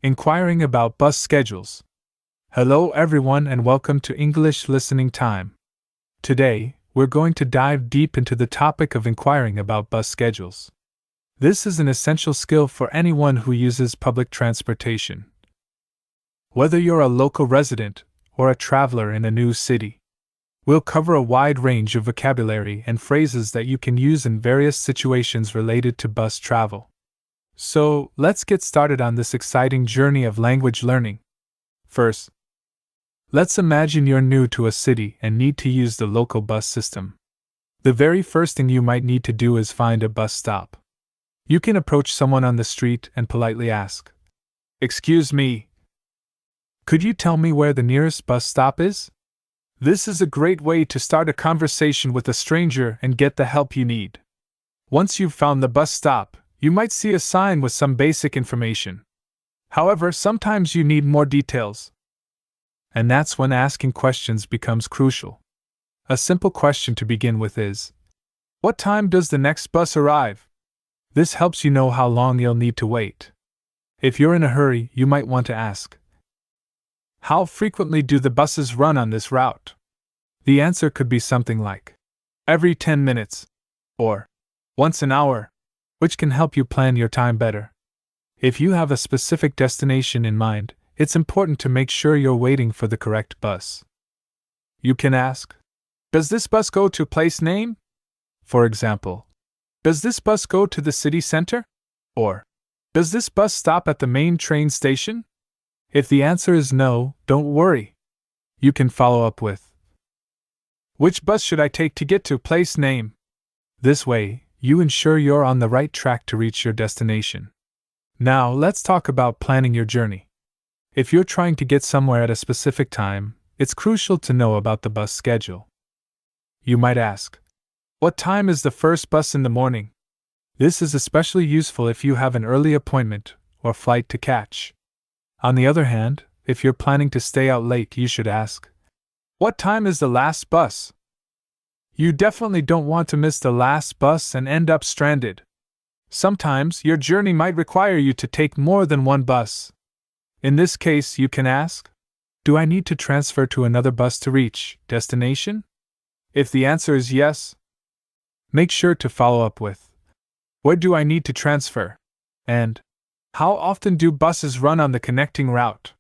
Inquiring about bus schedules. Hello everyone and welcome to English Listening Time. Today, we're going to dive deep into the topic of inquiring about bus schedules. This is an essential skill for anyone who uses public transportation. Whether you're a local resident or a traveler in a new city, we'll cover a wide range of vocabulary and phrases that you can use in various situations related to bus travel. So, let's get started on this exciting journey of language learning. First, let's imagine you're new to a city and need to use the local bus system. The very first thing you might need to do is find a bus stop. You can approach someone on the street and politely ask, "Excuse me, could you tell me where the nearest bus stop is?" This is a great way to start a conversation with a stranger and get the help you need. Once you've found the bus stop, you might see a sign with some basic information. However, sometimes you need more details. And that's when asking questions becomes crucial. A simple question to begin with is, "What time does the next bus arrive?" This helps you know how long you'll need to wait. If you're in a hurry, you might want to ask, "How frequently do the buses run on this route?" The answer could be something like, "Every 10 minutes," or "Once an hour," which can help you plan your time better. If you have a specific destination in mind, it's important to make sure you're waiting for the correct bus. You can ask, "Does this bus go to place name?" For example, "Does this bus go to the city center?" Or, "Does this bus stop at the main train station?" If the answer is no, don't worry. You can follow up with, "Which bus should I take to get to place name?" This way, you ensure you're on the right track to reach your destination. Now, let's talk about planning your journey. If you're trying to get somewhere at a specific time, it's crucial to know about the bus schedule. You might ask, "What time is the first bus in the morning?" This is especially useful if you have an early appointment or flight to catch. On the other hand, if you're planning to stay out late, you should ask, "What time is the last bus?" You definitely don't want to miss the last bus and end up stranded. Sometimes your journey might require you to take more than one bus. In this case, you can ask, "Do I need to transfer to another bus to reach destination?" If the answer is yes, make sure to follow up with, "Where do I need to transfer?" and "How often do buses run on the connecting route?"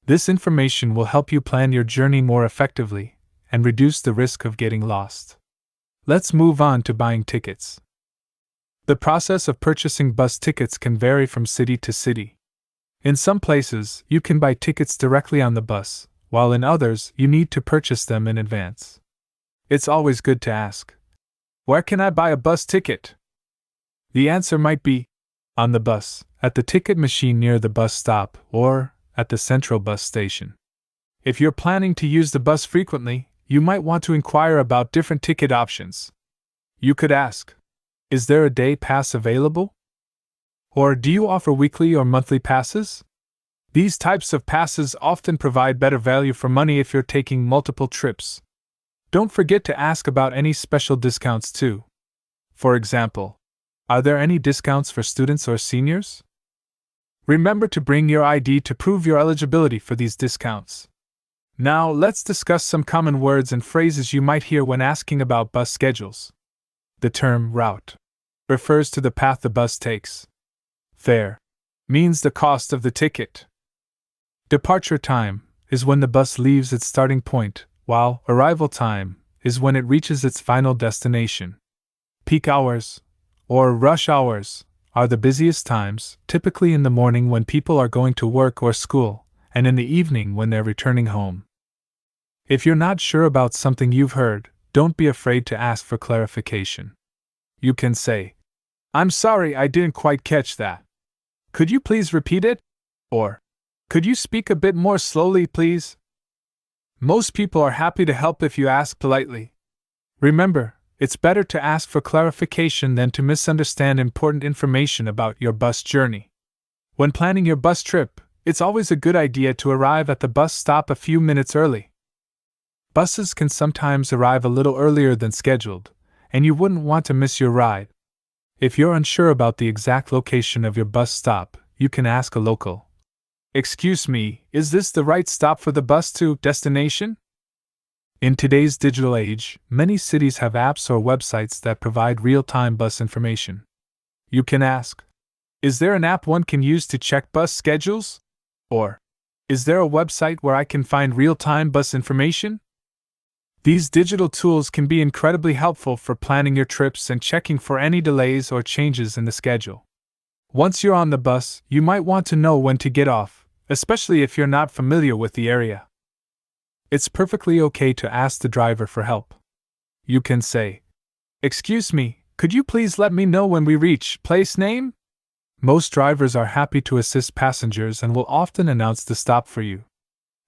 This information will help you plan your journey more effectively and reduce the risk of getting lost. Let's move on to buying tickets. The process of purchasing bus tickets can vary from city to city. In some places, you can buy tickets directly on the bus, while in others, you need to purchase them in advance. It's always good to ask, "Where can I buy a bus ticket?" The answer might be, "On the bus, at the ticket machine near the bus stop, or at the central bus station." If you're planning to use the bus frequently, you might want to inquire about different ticket options. You could ask, "Is there a day pass available?" Or, "Do you offer weekly or monthly passes?" These types of passes often provide better value for money if you're taking multiple trips. Don't forget to ask about any special discounts too. For example, are there any discounts for students or seniors? Remember to bring your ID to prove your eligibility for these discounts. Now, let's discuss some common words and phrases you might hear when asking about bus schedules. The term route refers to the path the bus takes. Fare means the cost of the ticket. Departure time is when the bus leaves its starting point, while arrival time is when it reaches its final destination. Peak hours, or rush hours, are the busiest times, typically in the morning when people are going to work or school, and in the evening when they're returning home. If you're not sure about something you've heard, don't be afraid to ask for clarification. You can say, "I'm sorry, I didn't quite catch that. Could you please repeat it?" Or, "Could you speak a bit more slowly, please?" Most people are happy to help if you ask politely. Remember, it's better to ask for clarification than to misunderstand important information about your bus journey. When planning your bus trip, it's always a good idea to arrive at the bus stop a few minutes early. Buses can sometimes arrive a little earlier than scheduled, and you wouldn't want to miss your ride. If you're unsure about the exact location of your bus stop, you can ask a local. Excuse me, is this the right stop for the bus to destination? In today's digital age, many cities have apps or websites that provide real-time bus information. You can ask, is there an app one can use to check bus schedules? Or, is there a website where I can find real-time bus information? These digital tools can be incredibly helpful for planning your trips and checking for any delays or changes in the schedule. Once you're on the bus, you might want to know when to get off, especially if you're not familiar with the area. It's perfectly okay to ask the driver for help. You can say, "Excuse me, could you please let me know when we reach place name?" Most drivers are happy to assist passengers and will often announce the stop for you.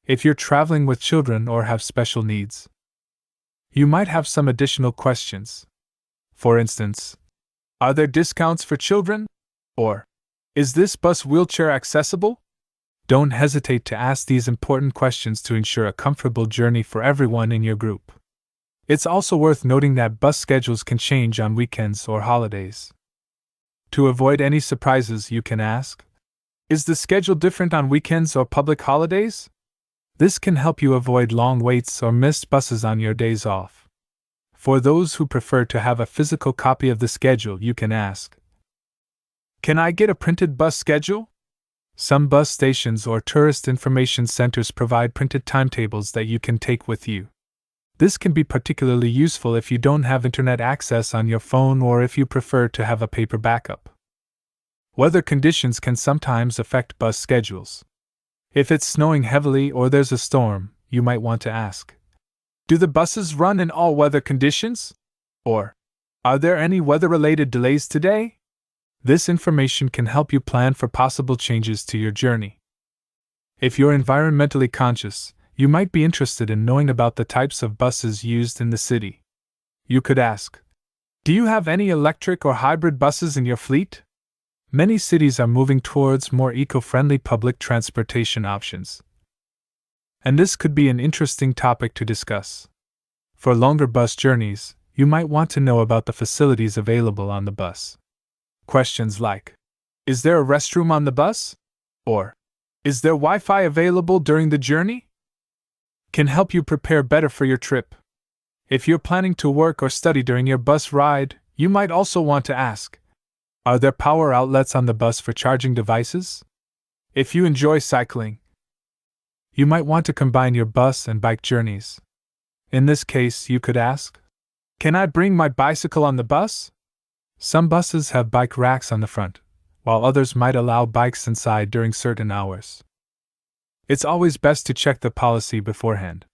If you're traveling with children or have special needs, you might have some additional questions. For instance, are there discounts for children? Or, is this bus wheelchair accessible? Don't hesitate to ask these important questions to ensure a comfortable journey for everyone in your group. It's also worth noting that bus schedules can change on weekends or holidays. To avoid any surprises, you can ask, is the schedule different on weekends or public holidays? This can help you avoid long waits or missed buses on your days off. For those who prefer to have a physical copy of the schedule, you can ask, can I get a printed bus schedule? Some bus stations or tourist information centers provide printed timetables that you can take with you. This can be particularly useful if you don't have internet access on your phone or if you prefer to have a paper backup. Weather conditions can sometimes affect bus schedules. If it's snowing heavily or there's a storm, you might want to ask, do the buses run in all weather conditions? Or, are there any weather-related delays today? This information can help you plan for possible changes to your journey. If you're environmentally conscious, you might be interested in knowing about the types of buses used in the city. You could ask, do you have any electric or hybrid buses in your fleet? Many cities are moving towards more eco-friendly public transportation options. And this could be an interesting topic to discuss. For longer bus journeys, you might want to know about the facilities available on the bus. Questions like, is there a restroom on the bus? Or, is there Wi-Fi available during the journey? Can help you prepare better for your trip. If you're planning to work or study during your bus ride, you might also want to ask, are there power outlets on the bus for charging devices? If you enjoy cycling, you might want to combine your bus and bike journeys. In this case, you could ask, can I bring my bicycle on the bus? Some buses have bike racks on the front, while others might allow bikes inside during certain hours. It's always best to check the policy beforehand.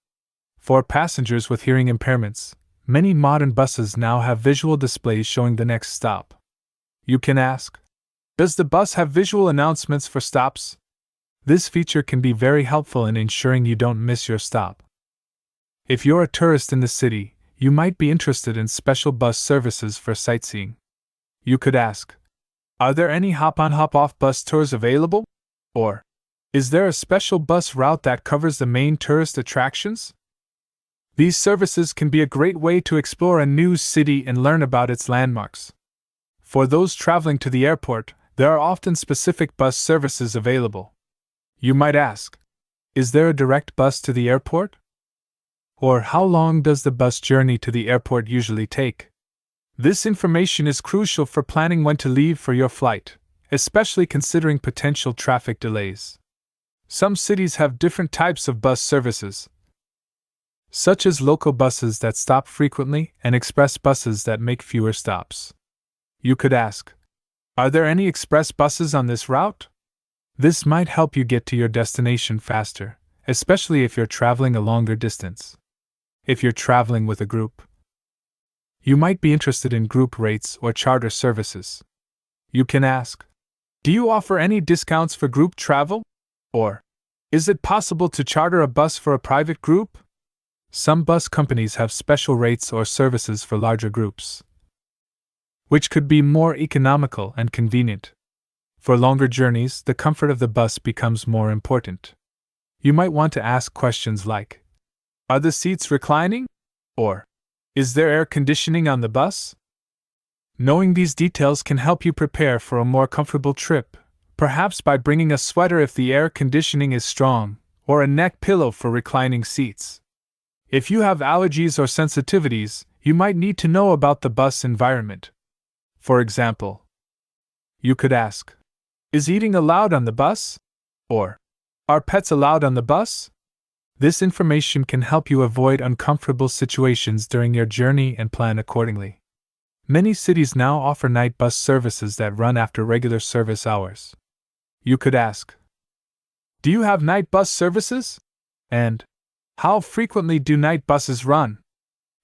For passengers with hearing impairments, many modern buses now have visual displays showing the next stop. You can ask, does the bus have visual announcements for stops? This feature can be very helpful in ensuring you don't miss your stop. If you're a tourist in the city, you might be interested in special bus services for sightseeing. You could ask, are there any hop-on hop-off bus tours available? Or, is there a special bus route that covers the main tourist attractions? These services can be a great way to explore a new city and learn about its landmarks. For those traveling to the airport, there are often specific bus services available. You might ask, is there a direct bus to the airport? Or how long does the bus journey to the airport usually take? This information is crucial for planning when to leave for your flight, especially considering potential traffic delays. Some cities have different types of bus services, such as local buses that stop frequently and express buses that make fewer stops. You could ask, are there any express buses on this route? This might help you get to your destination faster, especially if you're traveling a longer distance. If you're traveling with a group, you might be interested in group rates or charter services. You can ask, do you offer any discounts for group travel? Or, is it possible to charter a bus for a private group? Some bus companies have special rates or services for larger groups, which could be more economical and convenient. For longer journeys, the comfort of the bus becomes more important. You might want to ask questions like, are the seats reclining? Or, is there air conditioning on the bus? Knowing these details can help you prepare for a more comfortable trip, perhaps by bringing a sweater if the air conditioning is strong, or a neck pillow for reclining seats. If you have allergies or sensitivities, you might need to know about the bus environment. For example, you could ask, "Is eating allowed on the bus?" Or, "Are pets allowed on the bus?" This information can help you avoid uncomfortable situations during your journey and plan accordingly. Many cities now offer night bus services that run after regular service hours. You could ask, "Do you have night bus services?" And, "How frequently do night buses run?"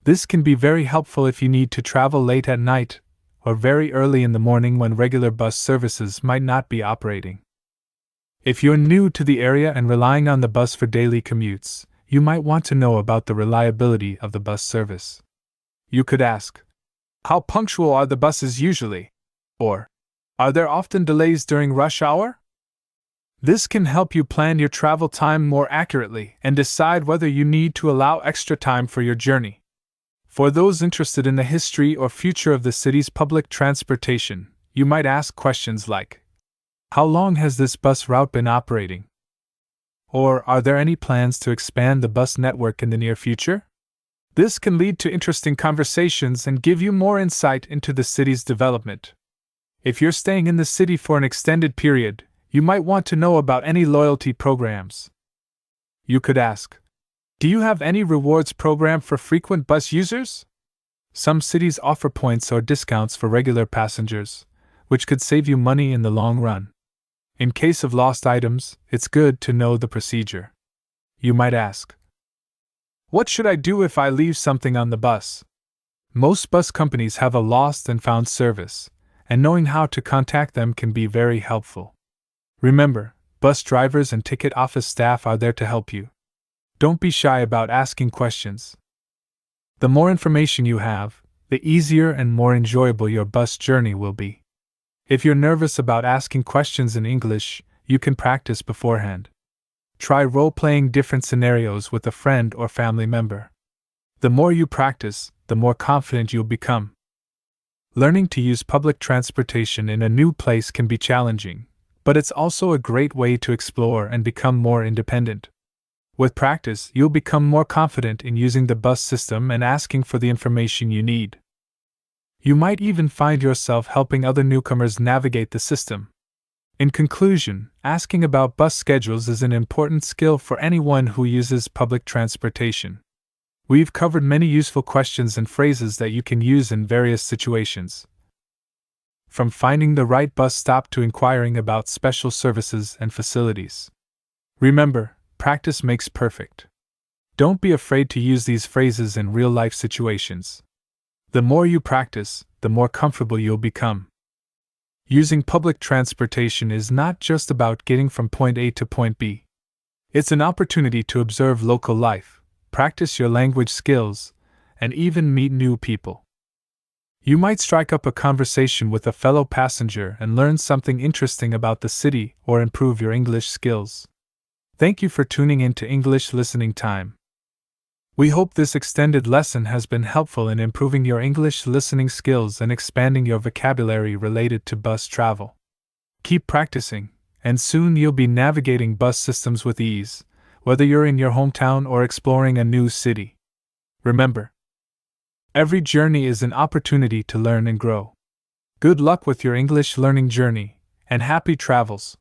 This can be very helpful if you need to travel late at night or very early in the morning when regular bus services might not be operating. If you're new to the area and relying on the bus for daily commutes, you might want to know about the reliability of the bus service. You could ask, "How punctual are the buses usually?" Or, "Are there often delays during rush hour?" This can help you plan your travel time more accurately and decide whether you need to allow extra time for your journey. For those interested in the history or future of the city's public transportation, you might ask questions like, "How long has this bus route been operating?" Or, "Are there any plans to expand the bus network in the near future?" This can lead to interesting conversations and give you more insight into the city's development. If you're staying in the city for an extended period, you might want to know about any loyalty programs. You could ask, "Do you have any rewards program for frequent bus users?" Some cities offer points or discounts for regular passengers, which could save you money in the long run. In case of lost items, it's good to know the procedure. You might ask, "What should I do if I leave something on the bus?" Most bus companies have a lost and found service, and knowing how to contact them can be very helpful. Remember, bus drivers and ticket office staff are there to help you. Don't be shy about asking questions. The more information you have, the easier and more enjoyable your bus journey will be. If you're nervous about asking questions in English, you can practice beforehand. Try role-playing different scenarios with a friend or family member. The more you practice, the more confident you'll become. Learning to use public transportation in a new place can be challenging, but it's also a great way to explore and become more independent. With practice, you'll become more confident in using the bus system and asking for the information you need. You might even find yourself helping other newcomers navigate the system. In conclusion, asking about bus schedules is an important skill for anyone who uses public transportation. We've covered many useful questions and phrases that you can use in various situations. From finding the right bus stop to inquiring about special services and facilities. Remember, practice makes perfect. Don't be afraid to use these phrases in real-life situations. The more you practice, the more comfortable you'll become. Using public transportation is not just about getting from point A to point B. It's an opportunity to observe local life, practice your language skills, and even meet new people. You might strike up a conversation with a fellow passenger and learn something interesting about the city or improve your English skills. Thank you for tuning in to English Listening Time. We hope this extended lesson has been helpful in improving your English listening skills and expanding your vocabulary related to bus travel. Keep practicing, and soon you'll be navigating bus systems with ease, whether you're in your hometown or exploring a new city. Remember, every journey is an opportunity to learn and grow. Good luck with your English learning journey, and happy travels!